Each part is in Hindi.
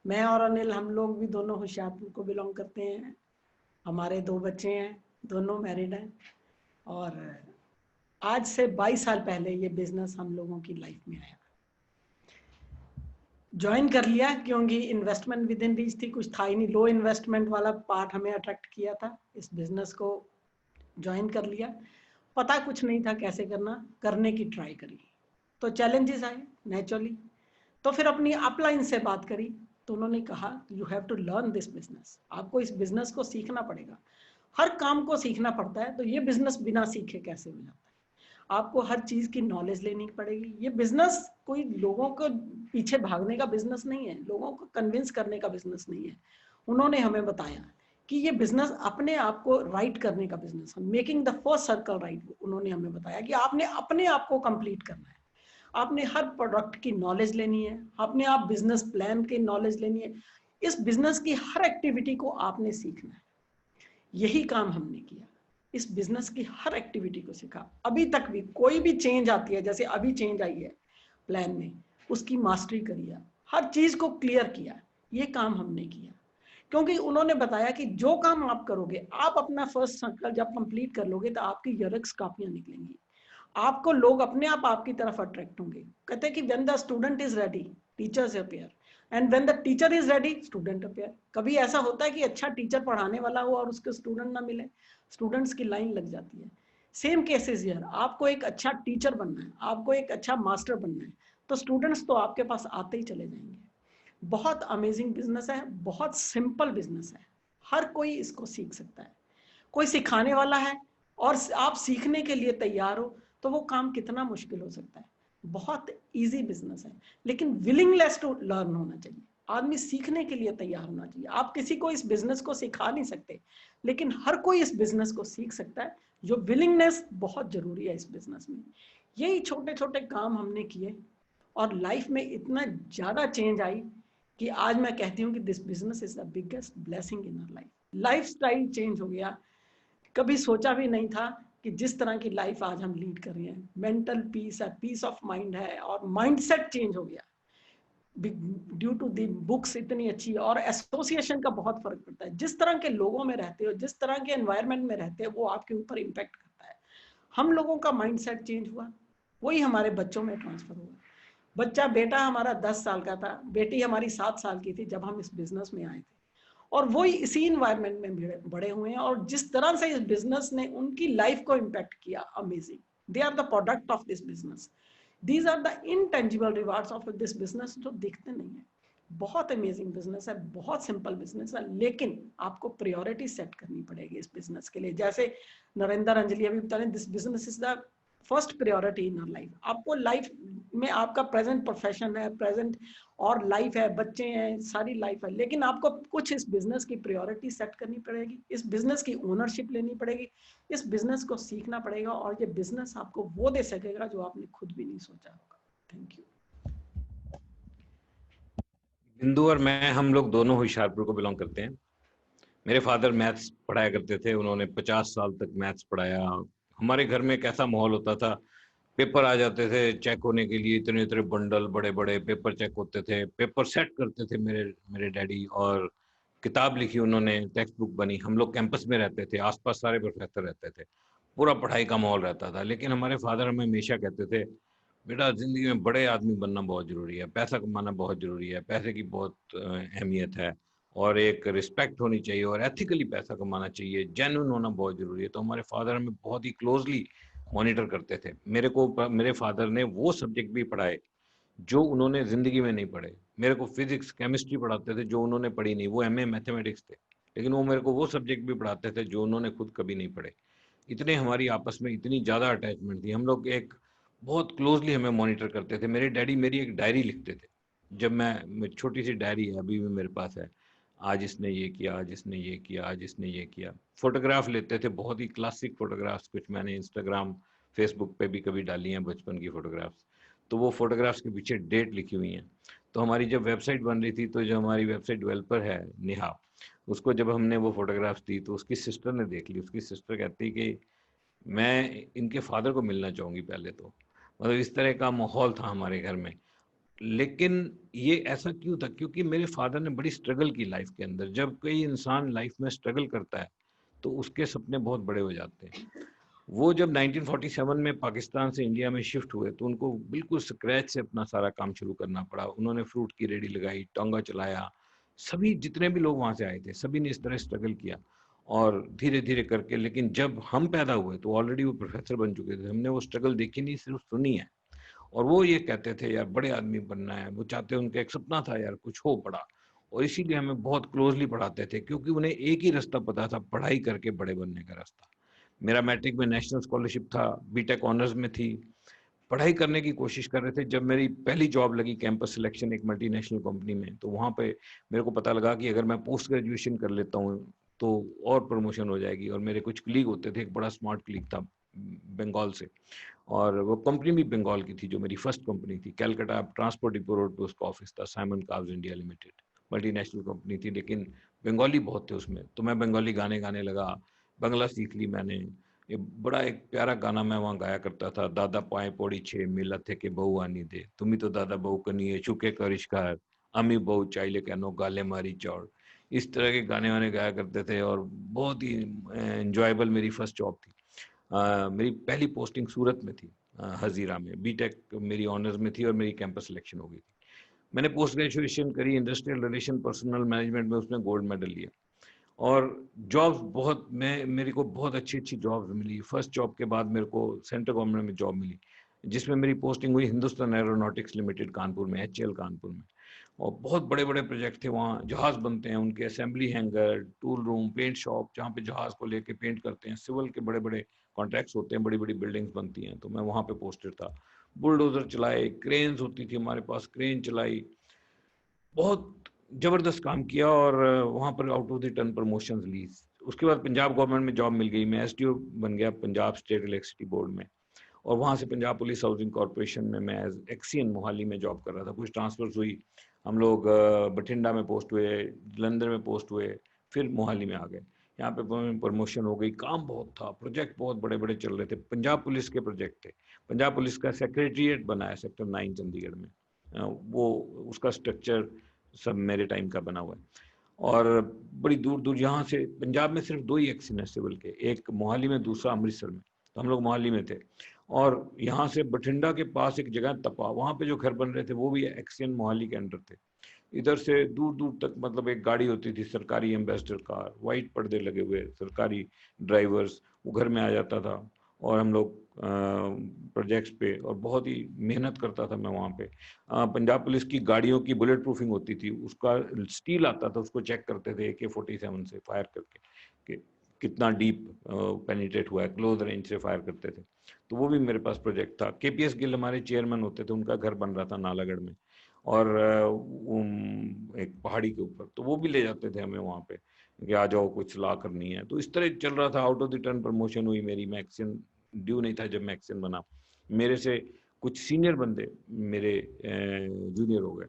मैं और अनिल हम लोग भी दोनों होशियारपुर को बिलोंग करते हैं। हमारे 2 बच्चे हैं, दोनों मैरिड हैं और आज से 22 साल पहले ये बिजनेस हम लोगों की लाइफ में आया। ज्वाइन कर लिया क्योंकि इन्वेस्टमेंट विद इन रीच थी, कुछ था ही नहीं। लो इन्वेस्टमेंट वाला पार्ट हमें अट्रैक्ट किया था, इस बिजनेस को ज्वाइन कर लिया। पता कुछ नहीं था कैसे करना, करने की ट्राई करी तो चैलेंजेस आए नेचुरली। तो फिर अपनी अपलाइन से बात करी तो उन्होंने कहा you have to learn this business, आपको इस बिजनेस को सीखना पड़ेगा। हर काम को सीखना पड़ता है, तो ये बिजनेस बिना सीखे कैसे हो जाता है। आपको हर चीज़ की नॉलेज लेनी पड़ेगी। ये बिजनेस कोई लोगों को पीछे भागने का बिजनेस नहीं है, लोगों को कन्विंस करने का बिजनेस नहीं है। उन्होंने हमें बताया कि ये बिजनेस अपने आप को राइट करने का बिजनेस है, making the first circle right. उन्होंने हमें बताया कि आपने अपने आप को कंप्लीट करना है, आपने हर प्रोडक्ट की नॉलेज लेनी है, अपने आप बिजनेस प्लान की नॉलेज लेनी है, इस बिजनेस की हर एक्टिविटी को आपने सीखना है। यही काम हमने किया, इस बिजनेस की हर एक्टिविटी को सीखा। अभी तक भी कोई भी चेंज आती है, जैसे अभी चेंज आई है प्लान में, उसकी मास्टरी करी, हर चीज को क्लियर किया। ये काम हमने किया क्योंकि उन्होंने बताया कि जो काम आप करोगे, आप अपना फर्स्ट सर्कल जब कंप्लीट कर लोगे तो आपकी यरक्स कापियां निकलेंगी, आपको लोग अपने आप आपकी तरफ अट्रैक्ट होंगे। कहते हैं कि when the student is ready teachers appear, and when the teacher is ready student appear. कभी ऐसा होता है कि अच्छा टीचर पढ़ाने वाला हो और उसके स्टूडेंट ना मिले, स्टूडेंट्स की लाइन लग जाती है। सेम केसेस हियर, आपको एक अच्छा टीचर बनना है, आपको एक अच्छा मास्टर बनना है, तो स्टूडेंट्स तो आपके पास आते ही चले जाएंगे। बहुत अमेजिंग बिजनेस है, बहुत सिंपल बिजनेस है, हर कोई इसको सीख सकता है। कोई सिखाने वाला है और आप सीखने के लिए तैयार हो तो वो काम कितना मुश्किल हो सकता है। बहुत इजी बिजनेस है, लेकिन विलिंगलेस टू लर्न होना चाहिए। आदमी सीखने के लिए तैयार होना चाहिए। आप किसी को इस बिजनेस को सिखा नहीं सकते, लेकिन हर कोई इस बिजनेस को सीख सकता है। जो विलिंगनेस बहुत जरूरी है इस बिजनेस में। यही छोटे छोटे काम हमने किए और लाइफ में इतना ज्यादा चेंज आई कि आज मैं कहती हूँ कि this business is the biggest blessing in our life. Life style change हो गया। कभी सोचा भी नहीं था कि जिस तरह की लाइफ आज हम लीड कर रहे हैं, मेंटल पीस है, पीस ऑफ माइंड है, और माइंडसेट चेंज हो गया ड्यू टू दी बुक्स इतनी अच्छी। और एसोसिएशन का बहुत फर्क पड़ता है, जिस तरह के लोगों में रहते हो, जिस तरह के एनवायरनमेंट में रहते हो, वो आपके ऊपर इम्पैक्ट करता है। हम लोगों का माइंडसेट चेंज हुआ, वही हमारे बच्चों में ट्रांसफर हुआ। बच्चा, बेटा हमारा 10 साल का था, बेटी हमारी 7 साल की थी जब हम इस बिजनेस में आए थे, और वही इसी इन्वायरमेंट में बड़े हुए हैं। और जिस तरह से इस बिजनेस ने उनकी लाइफ को इम्पैक्ट किया, amazing. They are the product of this business. These are the intangible rewards of this business, जो दिखते नहीं है। बहुत अमेजिंग बिजनेस है, बहुत सिंपल बिजनेस है, लेकिन आपको प्रायोरिटी सेट करनी पड़ेगी इस बिजनेस के लिए। जैसे नरेंद्र अंजलि अभी बता रहे, this business is the first priority in our life. आपको लाइफ में आपका प्रेजेंट प्रोफेशन है, प्रेजेंट और लाइफ है, बच्चे हैं, सारी लाइफ है, लेकिन आपको कुछ इस बिजनेस की प्रायोरिटी सेट करनी पड़ेगी, इस बिजनेस की ओनरशिप लेनी पड़ेगी, इस बिजनेस को सीखना पड़ेगा, और ये बिजनेस आपको वो दे सकेगा जो आपने खुद भी नहीं सोचा होगा। Thank you. बिंदु और मैं, हम लोग दोनों होशियारपुर को बिलोंग करते हैं। मेरे फादर मैथ्स पढ़ाया करते थे, उन्होंने 50 साल तक मैथ्स पढ़ाया। हमारे घर में कैसा माहौल होता था, पेपर आ जाते थे चेक होने के लिए, इतने इतने बंडल, बड़े बड़े पेपर चेक होते थे, पेपर सेट करते थे मेरे मेरे डैडी, और किताब लिखी उन्होंने, टेक्स्ट बुक बनी। हम लोग कैंपस में रहते थे, आसपास सारे प्रोफेसर रहते थे, पूरा पढ़ाई का माहौल रहता था। लेकिन हमारे फादर हमें हमेशा कहते थे, बेटा जिंदगी में बड़े आदमी बनना बहुत जरूरी है, पैसा कमाना बहुत जरूरी है, पैसे की बहुत अहमियत है, और एक रिस्पेक्ट होनी चाहिए, और एथिकली पैसा कमाना चाहिए, जेन्युइन होना बहुत जरूरी है। तो हमारे फादर हमें बहुत ही क्लोजली मॉनिटर करते थे। मेरे फादर ने वो सब्जेक्ट भी पढ़ाए जो उन्होंने जिंदगी में नहीं पढ़े। मेरे को फिजिक्स केमिस्ट्री पढ़ाते थे जो उन्होंने पढ़ी नहीं, वो एमए मैथमेटिक्स थे, लेकिन वो मेरे को वो सब्जेक्ट भी पढ़ाते थे जो उन्होंने खुद कभी नहीं पढ़े। इतने हमारी आपस में इतनी ज़्यादा अटैचमेंट थी, हम लोग एक बहुत क्लोजली हमें मॉनिटर करते थे। मेरे डैडी मेरी एक डायरी लिखते थे। जब मैं छोटी सी डायरी है, अभी भी मेरे पास है, आज इसने ये किया, आज इसने ये किया, आज इसने ये किया। फोटोग्राफ लेते थे, बहुत ही क्लासिक फोटोग्राफ्स, कुछ मैंने इंस्टाग्राम फेसबुक पे भी कभी डाली हैं बचपन की फोटोग्राफ्स। तो वो फोटोग्राफ्स के पीछे डेट लिखी हुई हैं। तो हमारी जब वेबसाइट बन रही थी, तो जो हमारी वेबसाइट डेवलपर है नेहा, उसको जब हमने वो फोटोग्राफ्स दी तो उसकी सिस्टर ने देख ली। उसकी सिस्टर कहती कि मैं इनके फादर को मिलना चाहूंगी पहले तो। मतलब इस तरह का माहौल था हमारे घर में। लेकिन ये ऐसा क्यों था? क्योंकि मेरे फादर ने बड़ी स्ट्रगल की लाइफ के अंदर। जब कोई इंसान लाइफ में स्ट्रगल करता है तो उसके सपने बहुत बड़े हो जाते हैं। वो जब 1947 में पाकिस्तान से इंडिया में शिफ्ट हुए तो उनको बिल्कुल स्क्रैच से अपना सारा काम शुरू करना पड़ा। उन्होंने फ्रूट की रेडी लगाई, टोंगा चलाया। सभी जितने भी लोग वहां से आए थे सभी ने इस तरह स्ट्रगल किया और धीरे धीरे करके, लेकिन जब हम पैदा हुए तो ऑलरेडी वो प्रोफेसर बन चुके थे। हमने वो स्ट्रगल देखी नहीं, सिर्फ सुनी है। और वो ये कहते थे यार बड़े आदमी बनना है, वो चाहते, उनका एक सपना था यार कुछ हो बड़ा। और इसीलिए हमें बहुत क्लोजली पढ़ाते थे क्योंकि उन्हें एक ही रास्ता पता था, पढ़ाई करके बड़े बनने का रास्ता। मेरा मैट्रिक में नेशनल स्कॉलरशिप था, बीटेक ऑनर्स में थी, पढ़ाई करने की कोशिश कर रहे थे। जब मेरी पहली जॉब लगी कैंपस सिलेक्शन एक मल्टीनेशनल कंपनी में, तो वहाँ पे मेरे को पता लगा कि अगर मैं पोस्ट ग्रेजुएशन कर लेता हूँ तो और प्रमोशन हो जाएगी। और मेरे कुछ कलीग होते थे, एक बड़ा स्मार्ट कलीग था बंगाल से, और वो कंपनी भी बंगाल की थी जो मेरी फर्स्ट कंपनी थी। कैलकाटा ट्रांसपोर्ट डिपो रोड पे उसका ऑफिस था, Simon Carves India Limited, multinational company थी, लेकिन बंगाली बहुत थे उसमें। तो मैं बंगाली गाने गाने लगा, बंगला सीख ली मैंने। ये बड़ा एक प्यारा गाना मैं वहाँ गाया करता था, दादा पाए पौड़ी छे मिला थे के बहू आनी दे, तुम्ही तो दादा बहू कनिए चुके करिश्कार, अमी बहू चाइले कैनो गाले मारी चौड़। इस तरह के गाने वाने गाया करते थे और बहुत ही एंजॉयबल मेरी फर्स्ट जॉब थी। मेरी पहली पोस्टिंग सूरत में थी, हजीरा में। बीटेक मेरी ऑनर्स में थी और मेरी कैंपस सिलेक्शन हो गई थी। मैंने पोस्ट ग्रेजुएशन करी इंडस्ट्रियल रिलेशन पर्सनल मैनेजमेंट में, उसमें गोल्ड मेडल लिया। और जॉब्स बहुत, मैं मेरे को बहुत अच्छी अच्छी जॉब्स मिली। फर्स्ट जॉब के बाद मेरे को सेंट्रल गवर्नमेंट में जॉब मिली जिसमें मेरी पोस्टिंग हुई हिंदुस्तान एरोनॉटिक्स लिमिटेड कानपुर में, एचएएल कानपुर में। और बहुत बड़े बड़े प्रोजेक्ट थे वहाँ, जहाज बनते हैं उनके, assembly hangar, tool room, paint shop, जहाँ पे जहाज को लेके पेंट करते हैं, सिविल के बड़े बड़े कॉन्ट्रैक्ट्स होते हैं, बड़ी बड़ी बिल्डिंग्स बनती हैं। तो मैं वहाँ पे पोस्टेड था। बुलडोजर चलाए, क्रेन्स होती थी हमारे पास, क्रेन चलाई, बहुत जबरदस्त काम किया। और वहाँ पर out of the turn promotions ली। उसके बाद पंजाब गवर्नमेंट में जॉब मिल गई, मैं एसडीओ बन गया पंजाब स्टेट इलेक्ट्रिसिटी बोर्ड में। और वहाँ से पंजाब पुलिस हाउसिंग कॉर्पोरेशन में मैं एज एक्सीएन मोहाली में जॉब कर रहा था। कुछ ट्रांसफर्स हुई, हम लोग बठिंडा में पोस्ट हुए, जलंधर में पोस्ट हुए, फिर मोहाली में आ गए। यहाँ पे प्रमोशन हो गई, काम बहुत था, प्रोजेक्ट बहुत बड़े बड़े चल रहे थे, पंजाब पुलिस के प्रोजेक्ट थे। पंजाब पुलिस का सेक्रेटरीट बना है सेक्टर 9 चंडीगढ़ में। वो उसका स्ट्रक्चर सब मेरे टाइम का बना हुआ है। और बड़ी दूर दूर, यहाँ से पंजाब में सिर्फ 2 ही एक्सीन है सिविल के, एक मोहाली में, दूसरा अमृतसर में। तो हम लोग मोहाली में थे। और यहाँ से बठिंडा के पास एक जगह तपा, वहाँ पे जो घर बन रहे थे वो भी एक्सीन मोहाली के अंडर थे। इधर से दूर दूर तक, मतलब एक गाड़ी होती थी सरकारी एम्बेसडर कार, वाइट पर्दे लगे हुए, सरकारी ड्राइवर्स, वो घर में आ जाता था। और हम लोग प्रोजेक्ट्स पे, और बहुत ही मेहनत करता था मैं वहाँ पे। पंजाब पुलिस की गाड़ियों की बुलेट प्रूफिंग होती थी, उसका स्टील आता था, उसको चेक करते थे AK-47 से फायर करके कि कितना डीप पेनिट्रेट हुआ है, क्लोज रेंज से फायर करते थे। तो वो भी मेरे पास प्रोजेक्ट था। KPS गिल हमारे चेयरमैन होते थे, उनका घर बन रहा था नालागढ़ में, और एक पहाड़ी के ऊपर, तो वो भी ले जाते थे हमें वहाँ पे कि आ जाओ कुछ सलाह करनी है। तो इस तरह चल रहा था। Out of the turn promotion हुई मेरी, मैं एक्शन ड्यू नहीं था जब मैं एक्शन बना। मेरे से कुछ सीनियर बंदे मेरे जूनियर हो गए।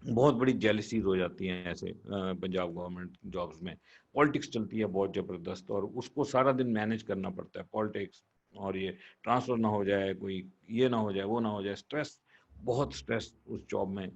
बहुत बड़ी जेलसीज हो जाती हैं ऐसे पंजाब गवर्नमेंट जॉब्स में। पॉलिटिक्स चलती है बहुत ज़बरदस्त, और उसको सारा दिन मैनेज करना पड़ता है, पॉलिटिक्स। और ये ट्रांसफ़र ना हो जाए, कोई ये ना हो जाए, वो ना हो जाए, स्ट्रेस, बहुत स्ट्रेस उस जॉब में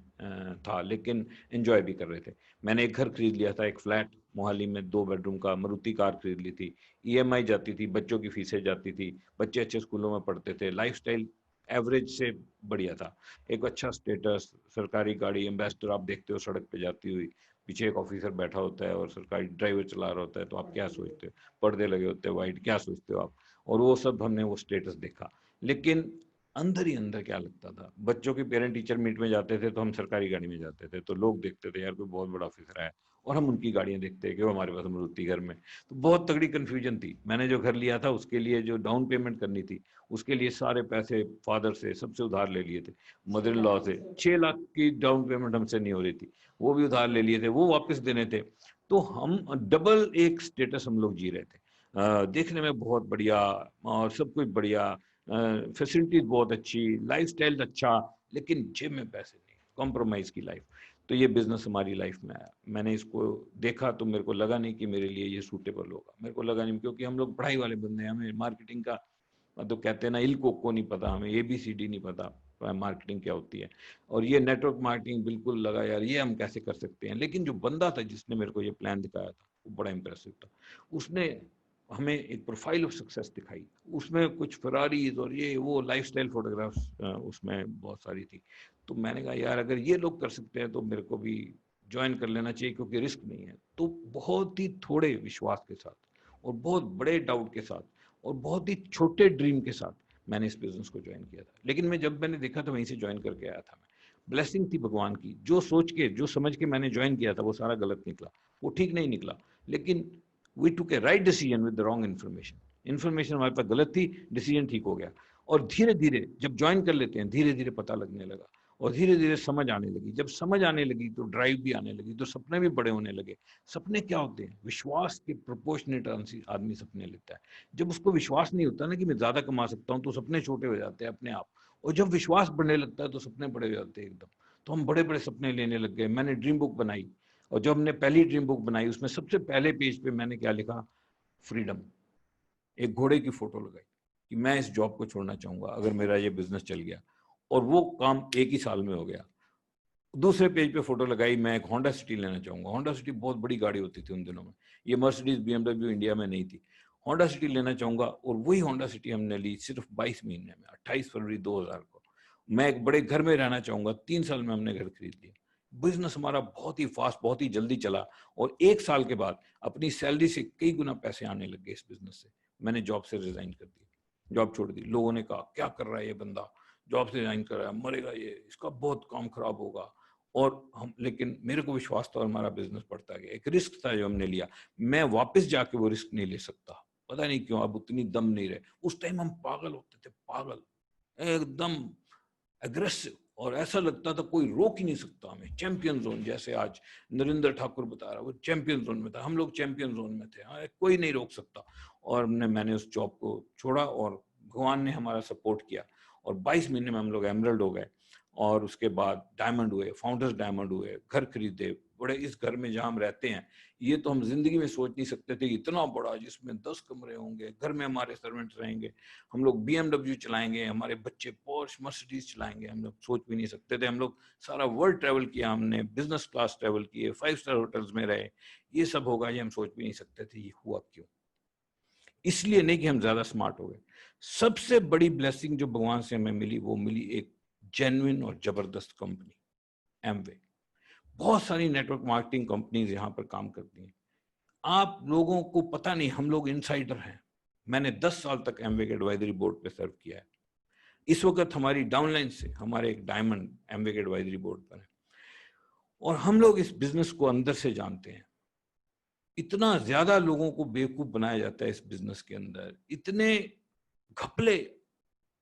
था, लेकिन एंजॉय भी कर रहे थे। मैंने एक घर खरीद लिया था, एक फ्लैट मोहाली में, 2 बेडरूम का, मारुति कार खरीद ली थी। EMI जाती थी, बच्चों की फीसें जाती थी, बच्चे अच्छे स्कूलों में पढ़ते थे, लाइफस्टाइल एवरेज से बढ़िया था। एक अच्छा स्टेटस, सरकारी गाड़ी, एम्बेसडर आप देखते हो सड़क पे जाती हुई, पीछे एक ऑफिसर बैठा होता है और सरकारी ड्राइवर चला रहा होता है, तो आप क्या सोचते हो? पर्दे लगे होते हैं वाइट, क्या सोचते हो आप? और वो सब हमने वो स्टेटस देखा। लेकिन अंदर ही अंदर क्या लगता था, बच्चों के पेरेंट टीचर मीट में जाते थे तो हम सरकारी गाड़ी में जाते थे, तो लोग देखते थे यार कोई बहुत बड़ा ऑफिसर है, और हम उनकी गाड़ियां देखते हैं कि वो हमारे पास मारुति घर में। तो बहुत तगड़ी कन्फ्यूजन थी। मैंने जो घर लिया था उसके लिए जो डाउन पेमेंट करनी थी, उसके लिए सारे पैसे फादर से, सबसे उधार ले लिए थे। मदर इन लॉ से 6 लाख की डाउन पेमेंट हमसे नहीं हो रही थी, वो भी उधार ले लिए थे, वो वापस देने थे। तो हम डबल एक स्टेटस हम लोग जी रहे थे। देखने में बहुत बढ़िया और सब कुछ बढ़िया, फैसिलिटीज बहुत अच्छी, लाइफस्टाइल अच्छा, लेकिन जेब में पैसे नहीं, कॉम्प्रोमाइज की लाइफ। तो ये बिजनेस हमारी लाइफ में आया। मैंने इसको देखा तो मेरे को लगा नहीं कि मेरे लिए ये सूटेबल होगा, मेरे को लगा नहीं, क्योंकि हम लोग पढ़ाई वाले बंदे हैं, हमें मार्केटिंग का, तो कहते हैं ना, इल कोको नहीं पता, हमें ABCD नहीं पता, मार्केटिंग क्या होती है, और ये नेटवर्क मार्केटिंग बिल्कुल लगा यार ये हम कैसे कर सकते हैं। लेकिन जो बंदा था जिसने मेरे को ये प्लान दिखाया था वो बड़ा इंप्रेसिव था। उसने हमें एक प्रोफाइल ऑफ सक्सेस दिखाई, उसमें कुछ फरारीज और ये वो लाइफस्टाइल फोटोग्राफ्स उसमें बहुत सारी थी। तो मैंने कहा यार अगर ये लोग कर सकते हैं तो मेरे को भी ज्वाइन कर लेना चाहिए, क्योंकि रिस्क नहीं है। तो बहुत ही थोड़े विश्वास के साथ और बहुत बड़े डाउट के साथ और बहुत ही छोटे ड्रीम के साथ मैंने इस बिजनेस को ज्वाइन किया था। लेकिन मैं जब मैंने देखा तो वहीं से ज्वाइन करके आया था। मैं ब्लेसिंग थी भगवान की, जो सोच के जो समझ के मैंने ज्वाइन किया था वो सारा गलत निकला, वो ठीक नहीं निकला। लेकिन we took a right decision with the wrong information. Information हमारे पास गलत थी, डिसीजन ठीक हो गया। और धीरे धीरे जब ज्वाइन कर लेते हैं धीरे धीरे पता लगने लगा और धीरे धीरे समझ आने लगी। जब समझ आने लगी तो ड्राइव भी आने लगी, तो सपने भी बड़े होने लगे। सपने क्या होते हैं? विश्वास के प्रोपोर्शनेट आदमी सपने लेता है। जब उसको विश्वास नहीं होता ना कि मैं ज्यादा कमा सकता हूँ, तो सपने छोटे हो जाते हैं अपने आप। और जब विश्वास बढ़ने लगता है तो सपने बड़े हो जाते हैं एकदम। तो हम बड़े बड़े सपने लेने लग गए। मैंने ड्रीम बुक बनाई, और जब हमने पहली ड्रीम बुक बनाई उसमें सबसे पहले पेज पे मैंने क्या लिखा? फ्रीडम। एक घोड़े की फोटो लगाई कि मैं इस जॉब को छोड़ना चाहूंगा अगर मेरा ये बिजनेस चल गया, और वो काम एक ही साल में हो गया। दूसरे पेज पे फोटो लगाई, मैं एक होंडा सिटी लेना चाहूंगा। होंडा सिटी बहुत बड़ी गाड़ी होती थी उन दिनों में, ये मर्सिडीज बीएमडब्ल्यू इंडिया में नहीं थी। होंडा सिटी लेना चाहूंगा, और वही होंडा सिटी हमने ली सिर्फ 22 महीने में, 28 फरवरी 2000 को। मैं एक बड़े घर में रहना चाहूंगा, 3 साल में हमने घर खरीद लिया। बिजनेस हमारा बहुत ही फास्ट, बहुत ही जल्दी चला, और 1 साल के बाद अपनी सैलरी से कई गुना पैसे आने लग गए इस बिजनेस से। मैंने जॉब से रिजाइन कर दिया, जॉब छोड़ दी। लोगों ने कहा क्या कर रहा है ये बंदा, जॉब से रिजाइन कर रहा है, मरेगा ये, इसका बहुत काम खराब होगा। और हम, लेकिन मेरे को विश्वास था और हमारा बिजनेस बढ़ता गया। एक रिस्क था जो हमने लिया, मैं वापस जाके वो रिस्क नहीं ले सकता। पता नहीं क्यों अब उतनी दम नहीं रहे। उस टाइम हम पागल होते थे, पागल, एकदम एग्रेसिव, और ऐसा लगता था कोई रोक ही नहीं सकता हमें। चैंपियन जोन, जैसे आज नरेंद्र ठाकुर बता रहा, वो चैंपियन जोन में था, हम लोग चैंपियन जोन में थे। हाँ, कोई नहीं रोक सकता। और मैंने उस जॉब को छोड़ा, और भगवान ने हमारा सपोर्ट किया, और 22 महीने में हम लोग एमरल्ड हो गए। और उसके बाद डायमंड हुए, फाउंडर्स डायमंड हुए, घर खरीदे बड़े। इस घर में जहाँ हम रहते हैं, ये तो हम जिंदगी में सोच नहीं सकते थे, इतना बड़ा, जिसमें 10 कमरे होंगे, घर में हमारे सर्वेंट्स रहेंगे, हम लोग बीएमडब्ल्यू चलाएंगे, हमारे बच्चे पोर्श मर्सिडीज चलाएंगे। हम लोग सोच भी नहीं सकते थे। हम लोग सारा वर्ल्ड ट्रैवल किया, हमने बिजनेस क्लास ट्रैवल किए, 5 स्टार होटल्स में रहे। ये सब होगा ये हम सोच भी नहीं सकते थे। ये हुआ क्यों? इसलिए नहीं कि हम ज्यादा स्मार्ट हो गए। सबसे बड़ी ब्लेसिंग जो भगवान से हमें मिली, वो मिली एक जेन्युइन और जबरदस्त कंपनी, एमवे। बहुत सारी नेटवर्क मार्केटिंग कंपनीज यहाँ पर काम करती हैं। आप लोगों को पता नहीं, हम लोग इनसाइडर हैं। मैंने 10 साल तक एमवे के एडवाइजरी बोर्ड पे सर्व किया है। इस वक्त हमारी डाउनलाइन से हमारे एक डायमंड एमवे के एडवाइजरी बोर्ड पर है, और हम लोग इस बिजनेस को अंदर से जानते हैं। इतना ज्यादा लोगों को बेवकूफ बनाया जाता है इस बिजनेस के अंदर, इतने घपले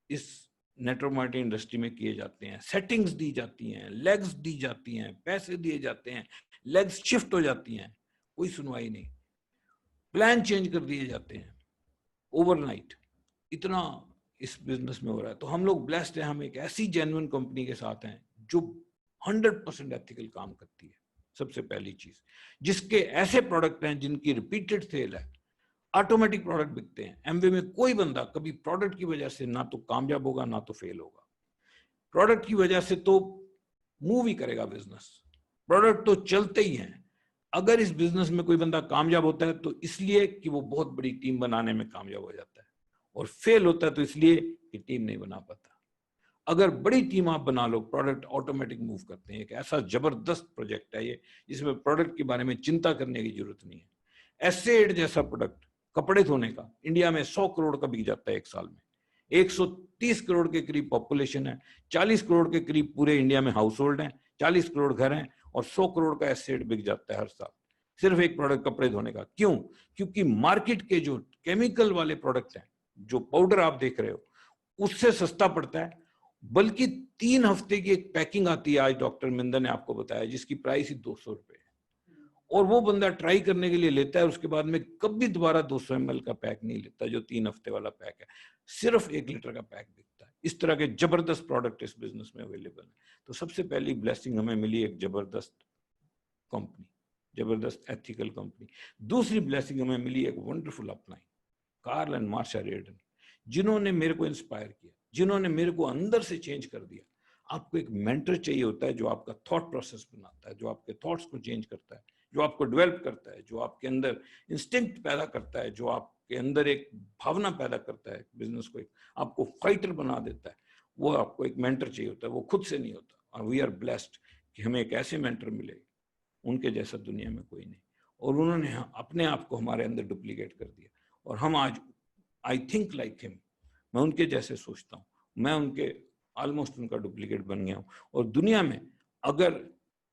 इस नेटवर्क मार्केटिंग इंडस्ट्री में किए जाते हैं। सेटिंग्स दी जाती हैं, लेग्स दी जाती हैं, पैसे दिए जाते हैं, लेग्स शिफ्ट हो जाती हैं, कोई सुनवाई नहीं। प्लान चेंज कर दिए जाते हैं ओवरनाइट। इतना इस बिजनेस में हो रहा है। तो हम लोग ब्लेस्ड हैं, हम एक ऐसी जेन्युइन कंपनी के साथ हैं जो 100% एथिकल काम करती है। सबसे पहली चीज, जिसके ऐसे प्रोडक्ट हैं जिनकी रिपीटेड सेल है, ऑटोमेटिक प्रोडक्ट बिकते हैं। एमवे में कोई बंदा कभी प्रोडक्ट की वजह से ना तो कामयाब होगा ना तो फेल होगा। प्रोडक्ट की वजह से तो मूव ही करेगा बिजनेस, प्रोडक्ट तो चलते ही हैं। अगर इस बिजनेस में कोई बंदा कामयाब होता है तो इसलिए कि वो बहुत बड़ी टीम बनाने में कामयाब हो जाता है, और फेल होता है तो इसलिए कि टीम नहीं बना पाता। अगर बड़ी टीम आप बना लो, प्रोडक्ट ऑटोमेटिक मूव करते हैं। एक ऐसा जबरदस्त प्रोजेक्ट है ये, जिसमें प्रोडक्ट के बारे में चिंता करने की जरूरत नहीं है। एसेड जैसा प्रोडक्ट, कपड़े धोने का, इंडिया में 100 करोड़ का बिक जाता है एक साल में। 130 करोड़ के करीब पॉपुलेशन है, 40 करोड़ के करीब पूरे इंडिया में हाउस होल्ड है, 40 करोड़ घर हैं, और 100 करोड़ का एसेड बिक जाता है हर साल, सिर्फ एक प्रोडक्ट कपड़े धोने का। क्यों? क्योंकि मार्केट के जो केमिकल वाले प्रोडक्ट हैं, जो पाउडर आप देख रहे हो, उससे सस्ता पड़ता है। बल्कि 3 हफ्ते की एक पैकिंग आती है, आज डॉक्टर मिंदर ने आपको बताया, जिसकी प्राइस ही 200 रुपए है। और वो बंदा ट्राई करने के लिए लेता है, उसके बाद में कभी दोबारा 200 ml का पैक नहीं लेता जो 3 हफ्ते वाला पैक है, सिर्फ 1 लीटर का पैक बिकता है। इस तरह के जबरदस्त प्रोडक्ट इस बिजनेस में अवेलेबल है। तो सबसे पहली ब्लेसिंग हमें मिली एक जबरदस्त कंपनी, जबरदस्त एथिकल कंपनी। दूसरी ब्लेसिंग हमें मिली एक wonderful upline, Carl and Marsha Redden, जिन्होंने मेरे को इंस्पायर किया, जिन्होंने मेरे को अंदर से चेंज कर दिया। आपको एक मेंटर चाहिए होता है जो आपका थॉट प्रोसेस बनाता है, जो आपके थॉट्स को चेंज करता है, जो आपको डेवलप करता है, जो आपके अंदर इंस्टिंक्ट पैदा करता है, जो आपके अंदर एक भावना पैदा करता है, बिजनेस को एक आपको फाइटर बना देता है। वो आपको एक मेंटर चाहिए होता है, वो खुद से नहीं होता। और वी आर ब्लेस्ड कि हमें एक ऐसे मेंटर मिले, उनके जैसा दुनिया में कोई नहीं। और उन्होंने अपने आप को हमारे अंदर डुप्लीकेट कर दिया और हम आज आई थिंक लाइक हिम, मैं उनके जैसे सोचता हूँ, मैं उनके ऑलमोस्ट उनका डुप्लीकेट बन गया हूँ। और दुनिया में अगर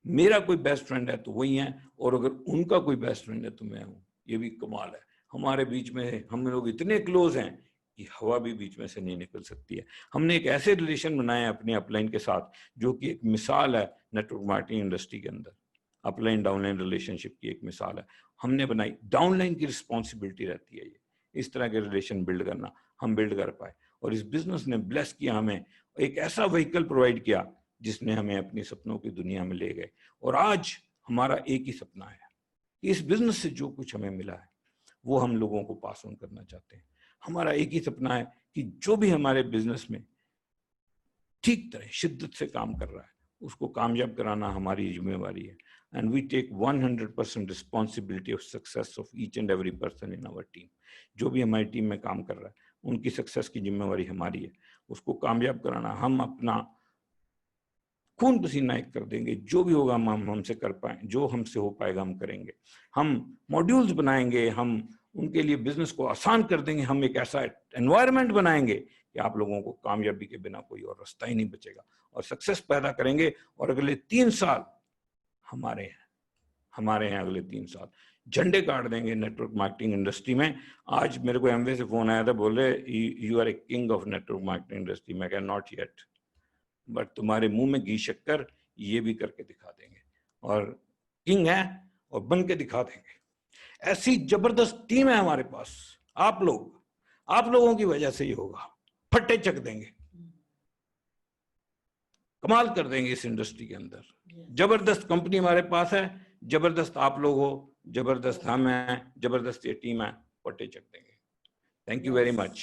मेरा कोई बेस्ट फ्रेंड है तो वही है, और अगर उनका कोई बेस्ट फ्रेंड है तो मैं हूँ। ये भी कमाल है, हमारे बीच में हम लोग इतने क्लोज हैं कि हवा भी बीच में से नहीं निकल सकती है। हमने एक ऐसे रिलेशन बनाए अपनी अपलाइन के साथ जो कि एक मिसाल है नेटवर्क मार्केटिंग इंडस्ट्री के अंदर। अपलाइन डाउनलाइन रिलेशनशिप की एक मिसाल है हमने बनाई। डाउनलाइन की रिस्पॉन्सिबिलिटी रहती है ये, इस तरह के रिलेशन बिल्ड करना, हम बिल्ड कर पाए। और इस बिजनेस ने ब्लेस किया, हमें एक ऐसा व्हीकल प्रोवाइड किया जिसने हमें अपनी सपनों की दुनिया में ले गए। और आज हमारा एक ही सपना है कि इस बिजनेस से जो कुछ हमें मिला है वो हम लोगों को पास ऑन करना चाहते हैं। हमारा एक ही सपना है कि जो भी हमारे बिजनेस में ठीक तरह शिद्दत से काम कर रहा है उसको कामयाब कराना हमारी जिम्मेवारी है। And we take 100% responsibility of success of each and every person in our team. जो भी हमारी टीम में काम कर रहा है उनकी सक्सेस की जिम्मेवारी हमारी है, उसको कामयाब कराना। हम अपना खून पसीना एक कर देंगे, जो भी होगा हम हमसे कर पाए, जो हमसे हो पाएगा हम करेंगे। हम मॉड्यूल्स बनाएंगे, हम उनके लिए बिजनेस को आसान कर देंगे। हम एक ऐसा एनवायरनमेंट बनाएंगे कि आप लोगों को कामयाबी के बिना कोई और रास्ता ही नहीं बचेगा, और सक्सेस पैदा करेंगे। और अगले 3 साल हमारे हैं अगले 3 साल झंडे गाड़ देंगे नेटवर्क मार्केटिंग इंडस्ट्री में। आज मेरे को एमवे से फोन आया था, बोले you are a king of network marketing industry. मैं कहा नॉट येट, बट तुम्हारे मुंह में घी शक्कर ये भी करके दिखा देंगे, और किंग है और बन के दिखा देंगे। ऐसी जबरदस्त टीम है हमारे पास। आप लोगों की वजह से ही होगा। फट्टे चक देंगे, कमाल कर देंगे इस इंडस्ट्री के अंदर। जबरदस्त कंपनी हमारे पास है, जबरदस्त आप लोग हो, जबरदस्त हम हैं, जबरदस्त ये टीम है, फट्टे चक देंगे। Thank you very much.